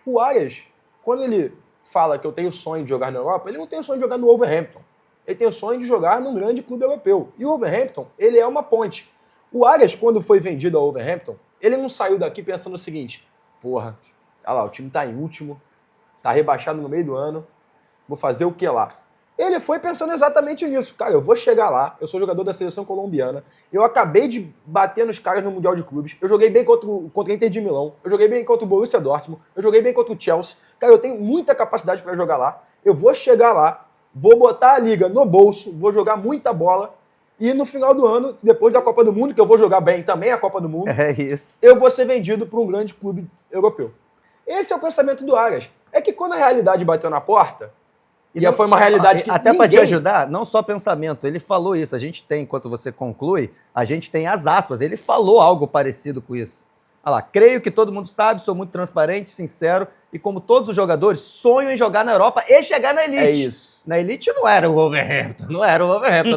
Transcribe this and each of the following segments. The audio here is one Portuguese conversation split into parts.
O Arias, quando ele fala que eu tenho sonho de jogar na Europa, ele não tem o sonho de jogar no Wolverhampton. Ele tem o sonho de jogar num grande clube europeu. E o Wolverhampton, ele é uma ponte. O Arias, quando foi vendido ao Wolverhampton, ele não saiu daqui pensando o seguinte: porra, olha lá, o time tá em último, tá rebaixado no meio do ano, vou fazer o que lá? Ele foi pensando exatamente nisso. Cara, eu vou chegar lá, eu sou jogador da seleção colombiana, eu acabei de bater nos caras no Mundial de Clubes, eu joguei bem contra o Inter de Milão, eu joguei bem contra o Borussia Dortmund, eu joguei bem contra o Chelsea. Cara, eu tenho muita capacidade para jogar lá, eu vou chegar lá, vou botar a liga no bolso, vou jogar muita bola, e no final do ano, depois da Copa do Mundo, que eu vou jogar bem também a Copa do Mundo, eu vou ser vendido para um grande clube europeu. Esse é o pensamento do Arias. É que quando a realidade bateu na porta, e não, foi uma realidade que até para te ajudar, não só pensamento, ele falou isso, a gente tem, enquanto você conclui, a gente tem as aspas, ele falou algo parecido com isso. Olha lá, creio que todo mundo sabe, sou muito transparente, sincero, e como todos os jogadores, sonho em jogar na Europa e chegar na Elite. É isso. Na Elite não era o Wolverhampton,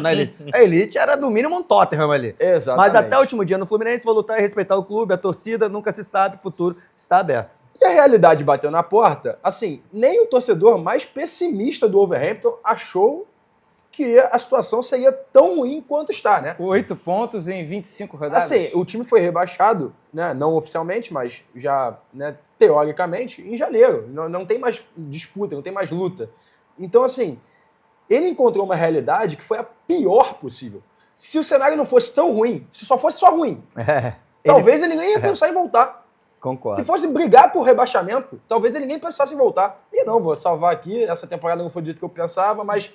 na Elite. A Elite era no mínimo um Tottenham ali. Exatamente. Mas até o último dia no Fluminense, vou lutar e respeitar o clube, a torcida, nunca se sabe, o futuro está aberto. E a realidade bateu na porta, assim, nem o torcedor mais pessimista do Wolverhampton achou que a situação seria tão ruim quanto está, né? 8 pontos em 25 rodadas. Assim, o time foi rebaixado, né, não oficialmente, mas já, né, teoricamente, em janeiro. Não tem mais disputa, não tem mais luta. Então, assim, ele encontrou uma realidade que foi a pior possível. Se o cenário não fosse tão ruim, se só fosse só ruim, talvez ele nem ia pensar em voltar. Concordo. Se fosse brigar por rebaixamento, talvez ele nem pensasse em voltar. E não, vou salvar aqui, essa temporada não foi do jeito que eu pensava, mas,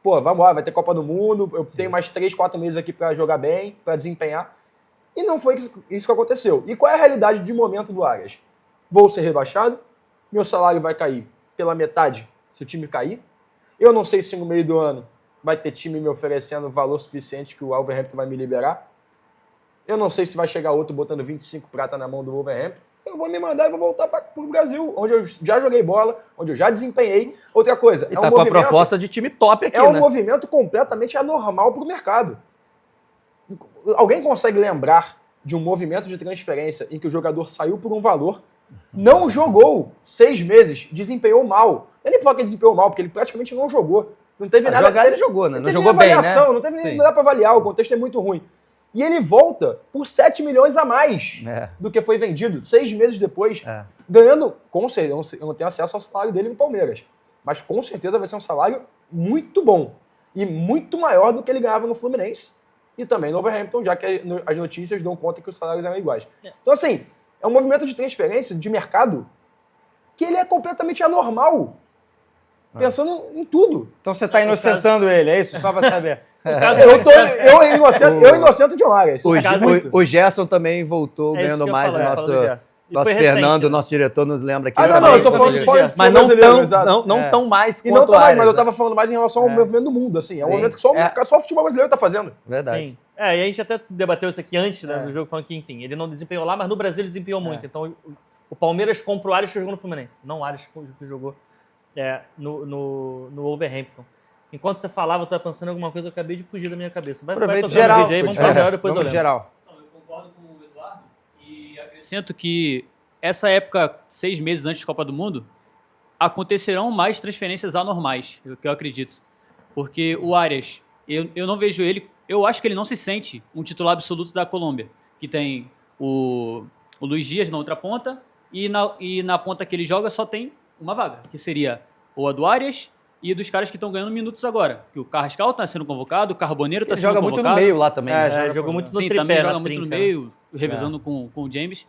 pô, vamos lá, vai ter Copa do Mundo, eu tenho mais 3, 4 meses aqui para jogar bem, para desempenhar. E não foi isso que aconteceu. E qual é a realidade de momento do Arias? Vou ser rebaixado, meu salário vai cair pela metade se o time cair. Eu não sei se no meio do ano vai ter time me oferecendo valor suficiente que o Wolverhampton vai me liberar. Eu não sei se vai chegar outro botando 25 prata na mão do Wolverhampton. Eu vou me mandar e vou voltar para o Brasil, onde eu já joguei bola, onde eu já desempenhei. Outra coisa, e tá com a proposta de time top aqui, né? É um movimento completamente anormal para o mercado. Alguém consegue lembrar de um movimento de transferência em que o jogador saiu por um valor, não jogou 6 meses, desempenhou mal. Não é nem falar que ele desempenhou mal, porque ele praticamente não jogou. Não teve nada. Jogar ele jogou, né? Não jogou bem, né? Não teve nem nada para avaliar, o contexto é muito ruim. E ele volta por 7 milhões a mais do que foi vendido 6 meses depois, ganhando, com certeza, eu não tenho acesso ao salário dele no Palmeiras, mas com certeza vai ser um salário muito bom e muito maior do que ele ganhava no Fluminense e também no Wolverhampton, já que as notícias dão conta que os salários eram iguais. Então, assim, é um movimento de transferência, de mercado, que ele é completamente anormal, pensando em tudo. Então você está inocentando ele, é isso? Só para saber. Eu inocento de Arias. O Gerson também voltou ganhando mais. Nosso Fernando, nosso diretor, nos lembra aqui. Eu tô falando de fora, mas não tão mais quanto e não tão mais, Arias, mas eu tava falando mais em relação ao movimento do mundo, assim. É um movimento que só o futebol brasileiro tá fazendo. Verdade. Sim. E a gente até debateu isso aqui antes do jogo, falando que, enfim, ele não desempenhou lá, mas no Brasil ele desempenhou muito. Então, o Palmeiras compra o Arias que jogou no Fluminense, não o Arias que jogou no Wolverhampton. Enquanto você falava, eu estava pensando em alguma coisa, eu acabei de fugir da minha cabeça. Vai tocando geral, vídeo aí, vamos falar depois vamos geral. Então, eu concordo com o Eduardo e acrescento que essa época, 6 meses antes da Copa do Mundo, acontecerão mais transferências anormais, que eu acredito. Porque o Arias, eu não vejo ele, eu acho que ele não se sente um titular absoluto da Colômbia, que tem o Luiz Dias na outra ponta e na ponta que ele joga só tem uma vaga, que seria ou a do Arias e dos caras que estão ganhando minutos agora. Que o Carrascal está sendo convocado, o Carboneiro está sendo convocado. Ele joga muito no meio lá também. Jogou muito no tripé, também joga muito no meio, revisando com o James.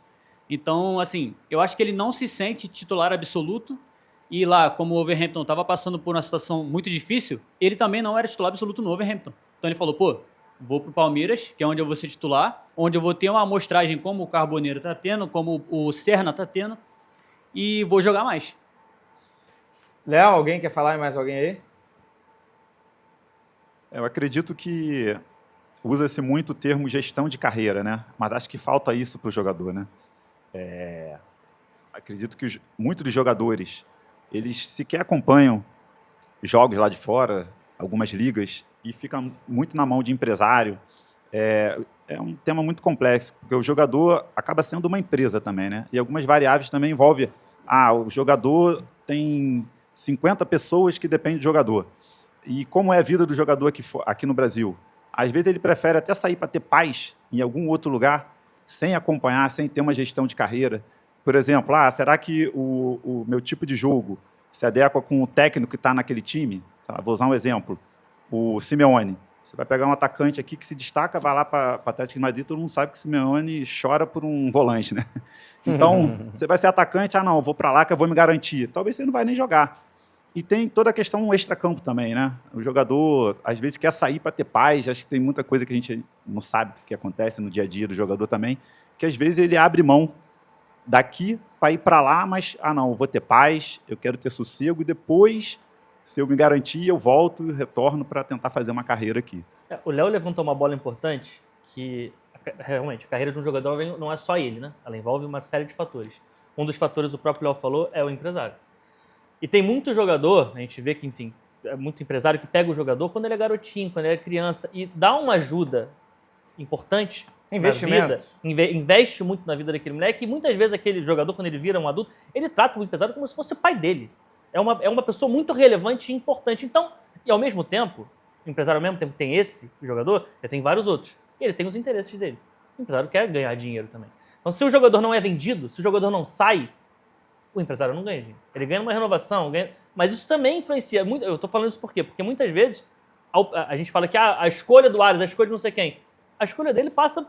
Então, assim, eu acho que ele não se sente titular absoluto. E lá, como o Wolverhampton estava passando por uma situação muito difícil, ele também não era titular absoluto no Wolverhampton. Então ele falou, pô, vou pro Palmeiras, que é onde eu vou ser titular, onde eu vou ter uma amostragem como o Carboneiro está tendo, como o Serna está tendo, e vou jogar mais. Léo, alguém quer falar mais alguém aí? Eu acredito que usa-se muito o termo gestão de carreira, né? Mas acho que falta isso para o jogador, né? Acredito que muitos dos jogadores, eles sequer acompanham jogos lá de fora, algumas ligas, e ficam muito na mão de empresário. É um tema muito complexo, porque o jogador acaba sendo uma empresa também, né? E algumas variáveis também envolvem o jogador tem 50 pessoas que dependem do jogador. E como é a vida do jogador aqui no Brasil? Às vezes ele prefere até sair para ter paz em algum outro lugar, sem acompanhar, sem ter uma gestão de carreira. Por exemplo, será que o meu tipo de jogo se adequa com o técnico que está naquele time? Vou usar um exemplo. O Simeone. Você vai pegar um atacante aqui que se destaca, vai lá para o Atlético de Madrid, todo mundo sabe que o Simeone chora por um volante, né? Então, você vai ser atacante, não, eu vou para lá que eu vou me garantir. Talvez você não vai nem jogar. E tem toda a questão extra-campo também, né? O jogador, às vezes, quer sair para ter paz. Acho que tem muita coisa que a gente não sabe o que acontece no dia a dia do jogador também, que às vezes ele abre mão daqui para ir para lá, mas, não, eu vou ter paz, eu quero ter sossego, e depois, se eu me garantir, eu volto e retorno para tentar fazer uma carreira aqui. O Léo levantou uma bola importante, que realmente a carreira de um jogador não é só ele, né? Ela envolve uma série de fatores. Um dos fatores, o próprio Léo falou, é o empresário. E tem muito jogador, a gente vê que, enfim, é muito empresário que pega o jogador quando ele é garotinho, quando ele é criança, e dá uma ajuda importante Investimento. na vida, investe muito na vida daquele moleque, e muitas vezes aquele jogador, quando ele vira um adulto, ele trata o empresário como se fosse pai dele. É uma pessoa muito relevante e importante. Então, e ao mesmo tempo, o empresário ao mesmo tempo tem esse jogador, ele tem vários outros. E ele tem os interesses dele. O empresário quer ganhar dinheiro também. Então, se o jogador não é vendido, se o jogador não sai, o empresário não ganha dinheiro. Ele ganha uma renovação, mas isso também influencia. Eu estou falando isso por quê? Porque muitas vezes a gente fala que a escolha do Ares, a escolha de não sei quem, a escolha dele passa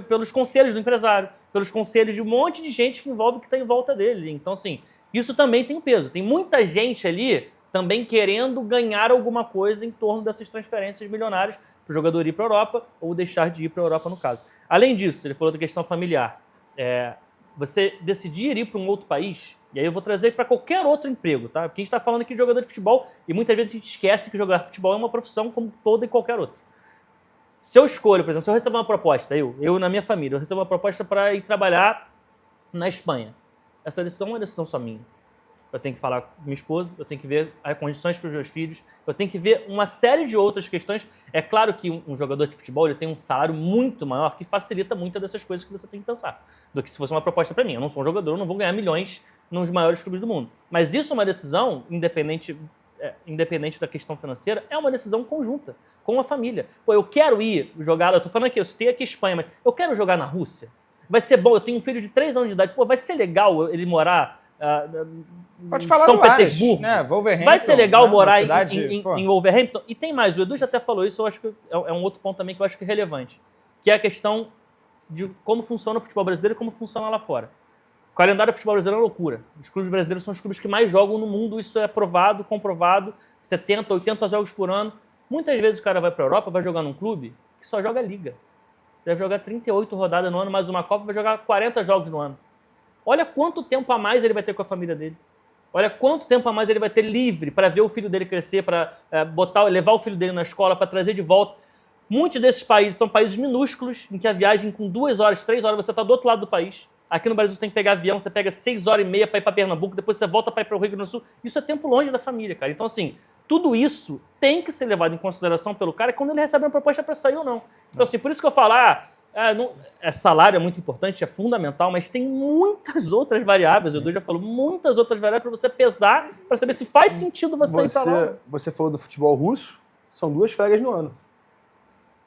pelos conselhos do empresário, pelos conselhos de um monte de gente que está em volta dele. Então, assim, isso também tem um peso. Tem muita gente ali também querendo ganhar alguma coisa em torno dessas transferências milionárias para o jogador ir para a Europa ou deixar de ir para a Europa, no caso. Além disso, ele falou da questão familiar. Você decidir ir para um outro país, e aí eu vou trazer para qualquer outro emprego, tá? Porque a gente está falando aqui de jogador de futebol e muitas vezes a gente esquece que jogar futebol é uma profissão como toda e qualquer outra. Se eu escolho, por exemplo, se eu recebo uma proposta, eu na minha família, eu recebo uma proposta para ir trabalhar na Espanha. Essa decisão é uma decisão só minha. Eu tenho que falar com minha esposa, eu tenho que ver as condições para os meus filhos, eu tenho que ver uma série de outras questões. É claro que um jogador de futebol ele tem um salário muito maior que facilita muitas dessas coisas que você tem que pensar, do que se fosse uma proposta para mim. Eu não sou um jogador, eu não vou ganhar milhões nos maiores clubes do mundo. Mas isso é uma decisão, independente da questão financeira, é uma decisão conjunta com a família. Pô, eu quero ir jogar, eu estou falando aqui, eu citei aqui a Espanha, mas eu quero jogar na Rússia. Vai ser bom, eu tenho um filho de 3 anos de idade, pô, vai ser legal ele morar Pode falar São do Ares, Petersburgo. né? Wolverhampton, vai ser legal né? morar Cidade, em Wolverhampton. E tem mais, o Edu já até falou isso, eu acho que é um outro ponto também que eu acho que é relevante, que é a questão de como funciona o futebol brasileiro e como funciona lá fora. O calendário do futebol brasileiro é uma loucura. Os clubes brasileiros são os clubes que mais jogam no mundo, isso é provado, comprovado, 70, 80 jogos por ano. Muitas vezes o cara vai para a Europa, vai jogar num clube que só joga Liga. Deve jogar 38 rodadas no ano, mais uma Copa, vai jogar 40 jogos no ano. Olha quanto tempo a mais ele vai ter com a família dele. Olha quanto tempo a mais ele vai ter livre para ver o filho dele crescer, para levar o filho dele na escola, para trazer de volta. Muitos desses países são países minúsculos, em que a viagem com 2 horas, 3 horas, você está do outro lado do país. Aqui no Brasil você tem que pegar avião, você pega 6 horas e meia para ir para Pernambuco, depois você volta para ir para o Rio Grande do Sul. Isso é tempo longe da família, cara. Então, assim, tudo isso tem que ser levado em consideração pelo cara quando ele recebe uma proposta para sair ou não. Então, assim, por isso que eu falo, salário é muito importante, é fundamental, mas tem muitas outras variáveis, o Edu já falou, muitas outras variáveis para você pesar, para saber se faz sentido você ir para lá. Você falou do futebol russo, são 2 férias no ano.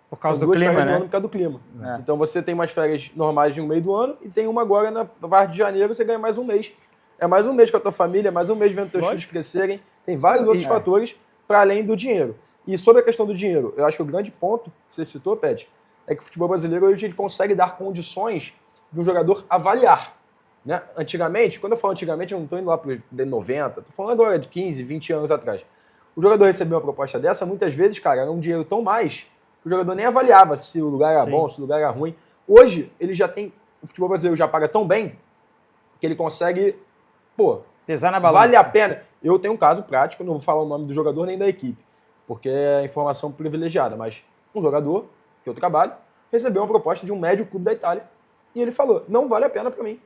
Por causa são do 2 clima, férias né? no ano por causa do clima. É. Então você tem umas férias normais no meio do ano e tem uma agora na parte de janeiro, você ganha mais um mês. É mais um mês com a tua família, é mais um mês vendo teus filhos crescerem. Tem vários outros fatores para além do dinheiro. E sobre a questão do dinheiro, eu acho que o grande ponto que você citou, Pet, é que o futebol brasileiro hoje ele consegue dar condições de um jogador avaliar. Né? Antigamente, quando eu falo antigamente, eu não estou indo lá para 90, estou falando agora de 15, 20 anos atrás. O jogador recebeu uma proposta dessa, muitas vezes, cara, era um dinheiro tão mais que o jogador nem avaliava se o lugar era bom, se o lugar era ruim. Hoje, ele já tem, o futebol brasileiro já paga tão bem que ele consegue, pesar na balança. vale a pena. Eu tenho um caso prático, não vou falar o nome do jogador nem da equipe, porque é informação privilegiada, mas um jogador que eu trabalho, recebeu uma proposta de um médio clube da Itália. E ele falou, não vale a pena para mim.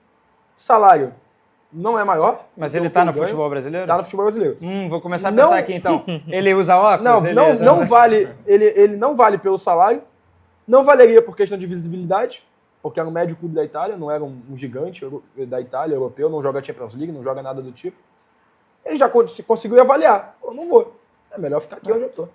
Salário não é maior. Mas ele tá no futebol brasileiro? Tá no futebol brasileiro. Vou começar a pensar aqui então. Ele usa óculos? Não vale. Ele não vale pelo salário, não valeria por questão de visibilidade, porque era um médio clube da Itália, não era um gigante da Itália, europeu, não joga Champions League, não joga nada do tipo. Ele já conseguiu avaliar. Eu não vou. É melhor ficar aqui onde eu tô.